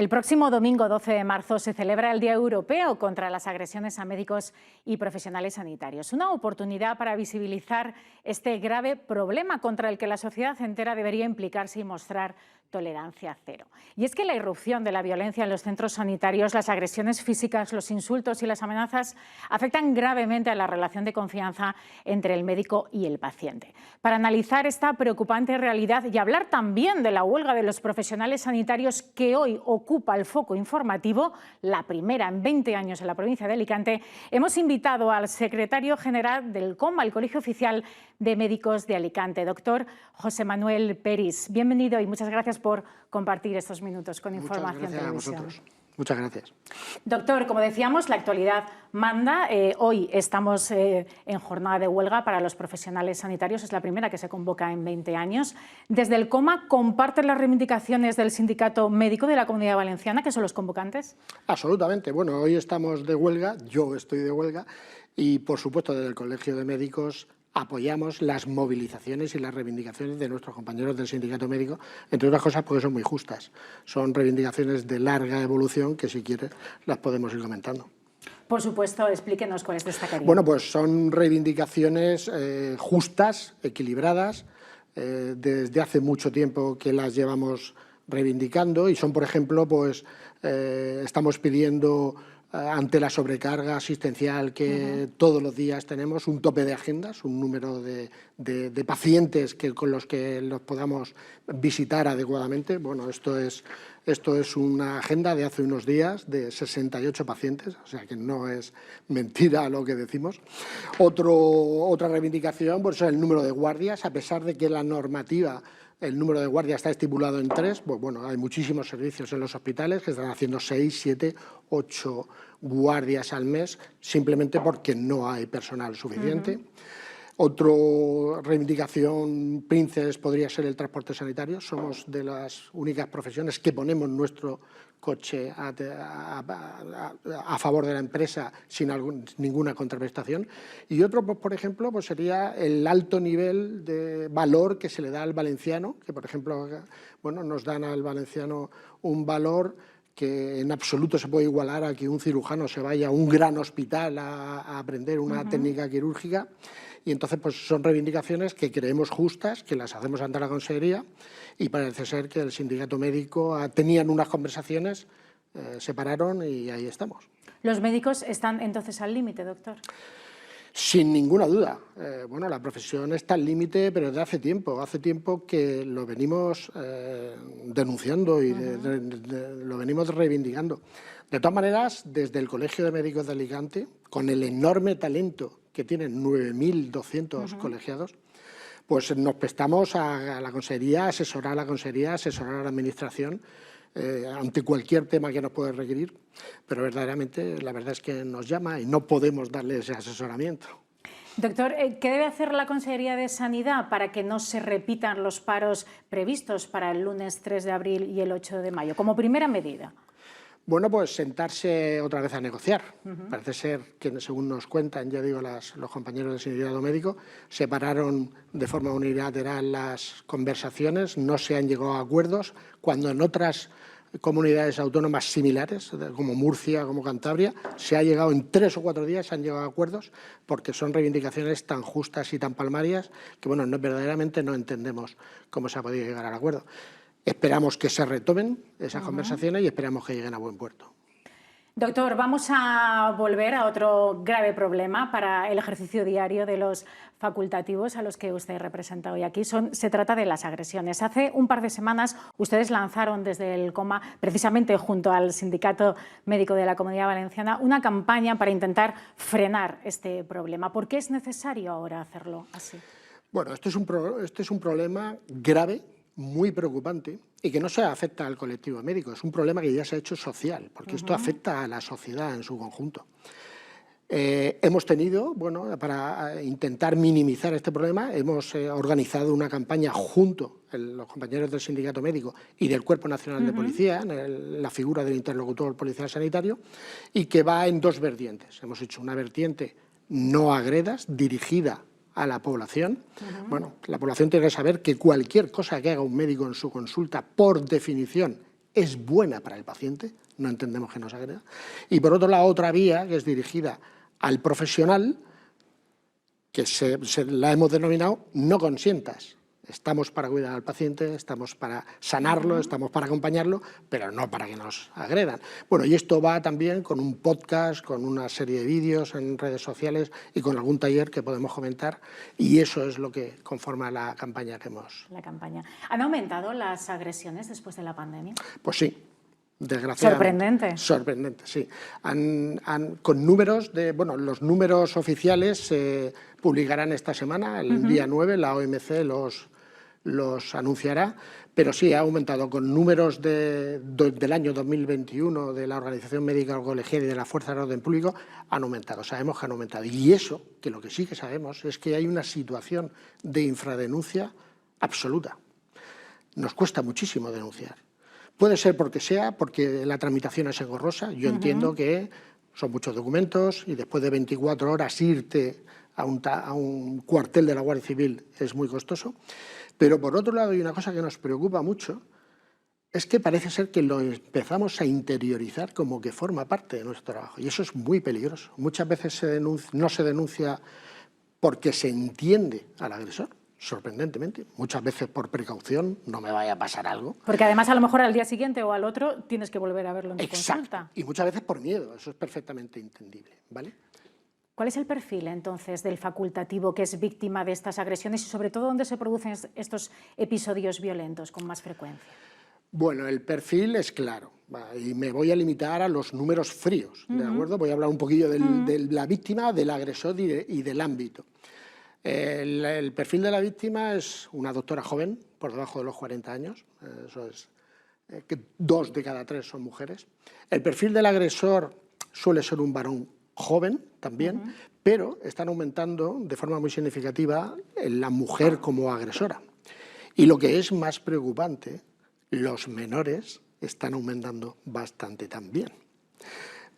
El próximo domingo 12 de marzo se celebra el Día Europeo contra las agresiones a médicos y profesionales sanitarios. Una oportunidad para visibilizar este grave problema contra el que la sociedad entera debería implicarse y mostrar tolerancia cero. Y es que la irrupción de la violencia en los centros sanitarios, las agresiones físicas, los insultos y las amenazas afectan gravemente a la relación de confianza entre el médico y el paciente. Para analizar esta preocupante realidad y hablar también de la huelga de los profesionales sanitarios que hoy ocupa el foco informativo, la primera en 20 años en la provincia de Alicante, hemos invitado al secretario general del COMA, el Colegio Oficial de Médicos de Alicante, doctor José Manuel Peris. Bienvenido y muchas gracias por compartir estos minutos con Información Televisión. Muchas gracias. Doctor, como decíamos, la actualidad manda. Hoy estamos en jornada de huelga para los profesionales sanitarios. Es la primera que se convoca en 20 años. Desde el COMA, ¿comparten las reivindicaciones del Sindicato Médico de la Comunidad Valenciana, que son los convocantes? Absolutamente. Bueno, hoy estamos de huelga, yo estoy de huelga, y por supuesto desde el Colegio de Médicos apoyamos las movilizaciones y las reivindicaciones de nuestros compañeros del sindicato médico, entre otras cosas porque son muy justas. Son reivindicaciones de larga evolución que, si quiere, las podemos ir comentando. Por supuesto, explíquenos cuáles destacarían. Bueno, pues son reivindicaciones justas, equilibradas, desde hace mucho tiempo que las llevamos reivindicando y son, por ejemplo, pues estamos pidiendo ante la sobrecarga asistencial que todos los días tenemos, un tope de agendas, un número de pacientes con los que los podamos visitar adecuadamente. Bueno, esto es una agenda de hace unos días de 68 pacientes, o sea que no es mentira lo que decimos. Otra reivindicación pues, es el número de guardias, a pesar de que la normativa, el número de guardias está estipulado en 3, pues bueno, hay muchísimos servicios en los hospitales que están haciendo 6, 7, 8 guardias al mes, simplemente porque no hay personal suficiente. Otra reivindicación, Princes, podría ser el transporte sanitario. Somos de las únicas profesiones que ponemos nuestro coche a favor de la empresa sin ninguna contraprestación. Y otro, pues, por ejemplo, pues sería el alto nivel de valor que se le da al valenciano, que por ejemplo, bueno, nos dan al valenciano un valor que en absoluto se puede igualar a que un cirujano se vaya a un gran hospital a aprender una técnica quirúrgica. Y entonces pues son reivindicaciones que creemos justas, que las hacemos ante la Consejería y parece ser que el sindicato médico tenían unas conversaciones, se pararon y ahí estamos. ¿Los médicos están entonces al límite, doctor? Sin ninguna duda. Bueno, la profesión está al límite, pero desde hace tiempo que lo venimos denunciando y lo venimos reivindicando. De todas maneras, desde el Colegio de Médicos de Alicante, con el enorme talento que tienen 9.200 colegiados, pues nos prestamos a la Consejería, a asesorar a la Consejería, a asesorar a la Administración ante cualquier tema que nos pueda requerir, pero verdaderamente la verdad es que nos llama y no podemos darle ese asesoramiento. Doctor, ¿qué debe hacer la Consejería de Sanidad para que no se repitan los paros previstos para el lunes 3 de abril y el 8 de mayo, como primera medida? Bueno, pues sentarse otra vez a negociar. Parece ser que, según nos cuentan, ya digo, los compañeros del sindicato médico, separaron de forma unilateral las conversaciones, no se han llegado a acuerdos, cuando en otras comunidades autónomas similares, como Murcia, como Cantabria, se ha llegado en 3 o 4 días, se han llegado a acuerdos, porque son reivindicaciones tan justas y tan palmarias que, bueno, verdaderamente no entendemos cómo se ha podido llegar al acuerdo. Esperamos que se retomen esas conversaciones y esperamos que lleguen a buen puerto. Doctor, vamos a volver a otro grave problema para el ejercicio diario de los facultativos a los que usted representa hoy aquí. Se trata de las agresiones. Hace un par de semanas ustedes lanzaron desde el COMA, precisamente junto al Sindicato Médico de la Comunidad Valenciana, una campaña para intentar frenar este problema. ¿Por qué es necesario ahora hacerlo así? Bueno, este es un problema grave, muy preocupante y que no se afecta al colectivo médico, es un problema que ya se ha hecho social, porque esto afecta a la sociedad en su conjunto. Hemos tenido, bueno, para intentar minimizar este problema, hemos organizado una campaña junto a los compañeros del sindicato médico y del Cuerpo Nacional de Policía, en la figura del interlocutor policial sanitario, y que va en 2 vertientes. Hemos hecho una vertiente no agredas, dirigida a la población. Bueno, la población tiene que saber que cualquier cosa que haga un médico en su consulta, por definición, es buena para el paciente, no entendemos que nos agreda. Y por otro lado, otra vía que es dirigida al profesional, que la hemos denominado no consientas. Estamos para cuidar al paciente, estamos para sanarlo, estamos para acompañarlo, pero no para que nos agredan. Bueno, y esto va también con un podcast, con una serie de vídeos en redes sociales y con algún taller que podemos comentar, y eso es lo que conforma la campaña que hemos... La campaña. ¿Han aumentado las agresiones después de la pandemia? Pues sí. Desgraciadamente. Sorprendente. Sorprendente, sí. Con números los números oficiales se publicarán esta semana, el día 9, la OMC los anunciará, pero sí ha aumentado con números del año 2021 de la Organización Médica Colegial y de la Fuerza de Orden Público, han aumentado, sabemos que han aumentado. Y eso, que lo que sí que sabemos, es que hay una situación de infradenuncia absoluta. Nos cuesta muchísimo denunciar. Puede ser porque la tramitación es engorrosa. Yo entiendo que son muchos documentos y después de 24 horas irte a un cuartel de la Guardia Civil es muy costoso. Pero por otro lado, hay una cosa que nos preocupa mucho, es que parece ser que lo empezamos a interiorizar como que forma parte de nuestro trabajo. Y eso es muy peligroso. Muchas veces no se denuncia porque se entiende al agresor. Sorprendentemente, muchas veces por precaución, no me vaya a pasar algo. Porque además a lo mejor al día siguiente o al otro tienes que volver a verlo en tu Exacto. consulta. Y muchas veces por miedo, eso es perfectamente entendible, ¿vale? ¿Cuál es el perfil entonces del facultativo que es víctima de estas agresiones y sobre todo dónde se producen estos episodios violentos con más frecuencia? Bueno, el perfil es claro, y me voy a limitar a los números fríos, ¿de acuerdo? Voy a hablar un poquillo de la víctima, del agresor y del ámbito. El perfil de la víctima es una doctora joven, por debajo de los 40 años, eso es, que 2 de cada 3 son mujeres. El perfil del agresor suele ser un varón joven también, pero están aumentando de forma muy significativa la mujer como agresora. Y lo que es más preocupante, los menores están aumentando bastante también.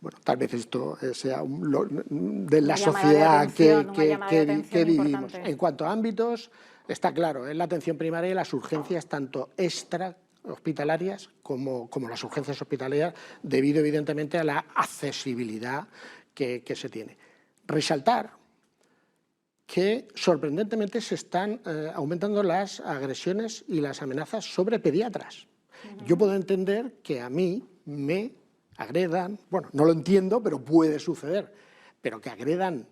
Bueno, tal vez esto sea de la sociedad que vivimos. En cuanto a ámbitos, está claro, es la atención primaria y las urgencias tanto extrahospitalarias como las urgencias hospitalarias, debido evidentemente a la accesibilidad que se tiene. Resaltar que sorprendentemente se están aumentando las agresiones y las amenazas sobre pediatras. Yo puedo entender que a mí me agredan, bueno, no lo entiendo, pero puede suceder, pero que agredan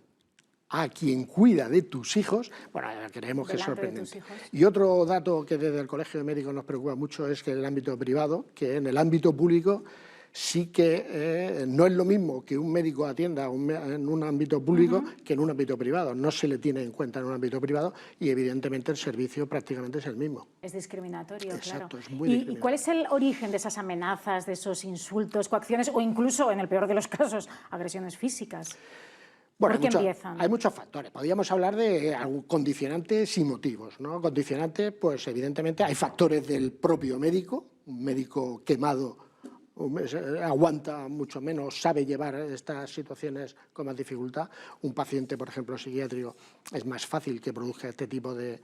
a quien cuida de tus hijos, bueno, creemos que es sorprendente. Y otro dato que desde el Colegio de Médicos nos preocupa mucho es que en el ámbito privado, que en el ámbito público sí que no es lo mismo que un médico atienda en un ámbito público que en un ámbito privado. No se le tiene en cuenta en un ámbito privado y evidentemente el servicio prácticamente es el mismo. Es discriminatorio, exacto, claro. Es muy discriminatorio. ¿Y cuál es el origen de esas amenazas, de esos insultos, coacciones o incluso, en el peor de los casos, agresiones físicas? Bueno, ¿Por qué empiezan? Hay muchos factores. Podríamos hablar de condicionantes y motivos, ¿no? Condicionantes, pues evidentemente hay factores del propio médico, un médico quemado aguanta mucho menos, sabe llevar estas situaciones con más dificultad. Un paciente, por ejemplo, psiquiátrico, es más fácil que produzca este tipo de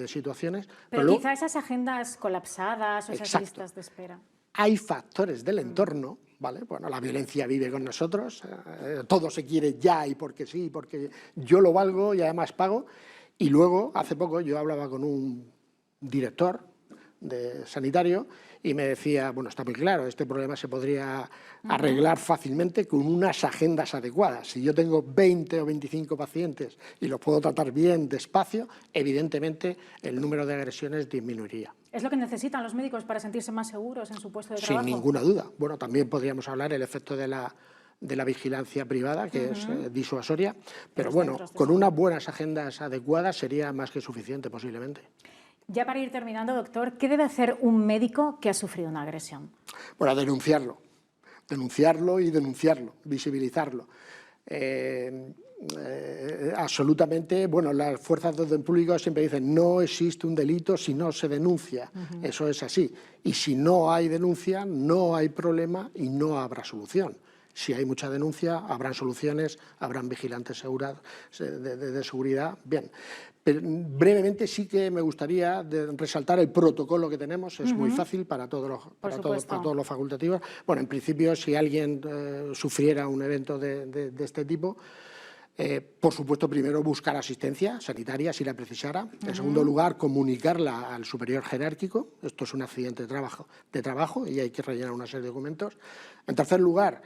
situaciones. Pero quizá esas agendas colapsadas o esas listas de espera. Hay factores del entorno, ¿vale? Bueno, la violencia vive con nosotros, todo se quiere ya y porque sí, porque yo lo valgo y además pago. Y luego, hace poco, yo hablaba con un director sanitario y me decía, bueno, está muy claro, este problema se podría arreglar fácilmente con unas agendas adecuadas. Si yo tengo 20 o 25 pacientes y los puedo tratar bien, despacio, evidentemente el número de agresiones disminuiría. ¿Es lo que necesitan los médicos para sentirse más seguros en su puesto de trabajo? Sin ninguna duda. Bueno, también podríamos hablar del efecto de la vigilancia privada, que es disuasoria, pero bueno, con unas buenas agendas adecuadas sería más que suficiente posiblemente. Ya para ir terminando, doctor, ¿qué debe hacer un médico que ha sufrido una agresión? Bueno, denunciarlo y denunciarlo, visibilizarlo. Absolutamente, bueno, las fuerzas de orden público siempre dicen no existe un delito si no se denuncia, eso es así, y si no hay denuncia no hay problema y no habrá solución. Si hay mucha denuncia, habrán soluciones, habrán vigilantes de seguridad. Bien, pero brevemente sí que me gustaría resaltar el protocolo que tenemos. Es muy fácil para todos los facultativos. Bueno, en principio, si alguien sufriera un evento de este tipo, por supuesto, primero buscar asistencia sanitaria si la precisara. En segundo lugar, comunicarla al superior jerárquico. Esto es un accidente de trabajo y hay que rellenar una serie de documentos. En tercer lugar,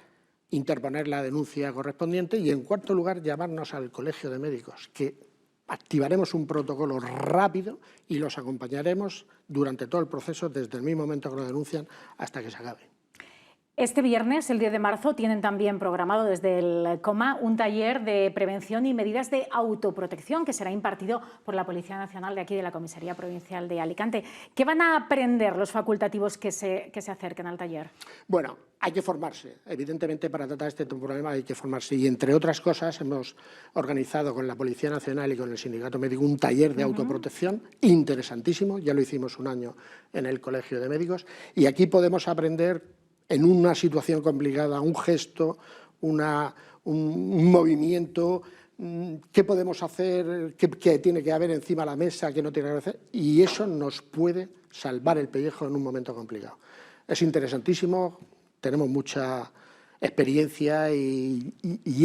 interponer la denuncia correspondiente. Y en cuarto lugar, llamarnos al Colegio de Médicos, que activaremos un protocolo rápido y los acompañaremos durante todo el proceso, desde el mismo momento que lo denuncian hasta que se acabe. Este viernes, el 10 de marzo, tienen también programado desde el COMA un taller de prevención y medidas de autoprotección que será impartido por la Policía Nacional de aquí, de la Comisaría Provincial de Alicante. ¿Qué van a aprender los facultativos que se acerquen al taller? Bueno, hay que formarse. Evidentemente, para tratar este problema hay que formarse. Y, entre otras cosas, hemos organizado con la Policía Nacional y con el Sindicato Médico un taller de autoprotección interesantísimo. Ya lo hicimos un año en el Colegio de Médicos. Y aquí podemos aprender, en una situación complicada, un gesto, un movimiento, qué podemos hacer, qué tiene que haber encima de la mesa, qué no tiene que hacer, y eso nos puede salvar el pellejo en un momento complicado. Es interesantísimo, tenemos mucha experiencia y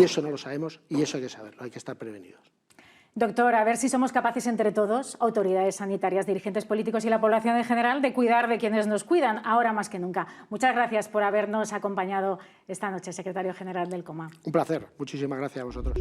eso no lo sabemos y eso hay que saberlo, hay que estar prevenidos. Doctor, a ver si somos capaces entre todos, autoridades sanitarias, dirigentes políticos y la población en general, de cuidar de quienes nos cuidan, ahora más que nunca. Muchas gracias por habernos acompañado esta noche, secretario general del COMA. Un placer. Muchísimas gracias a vosotros.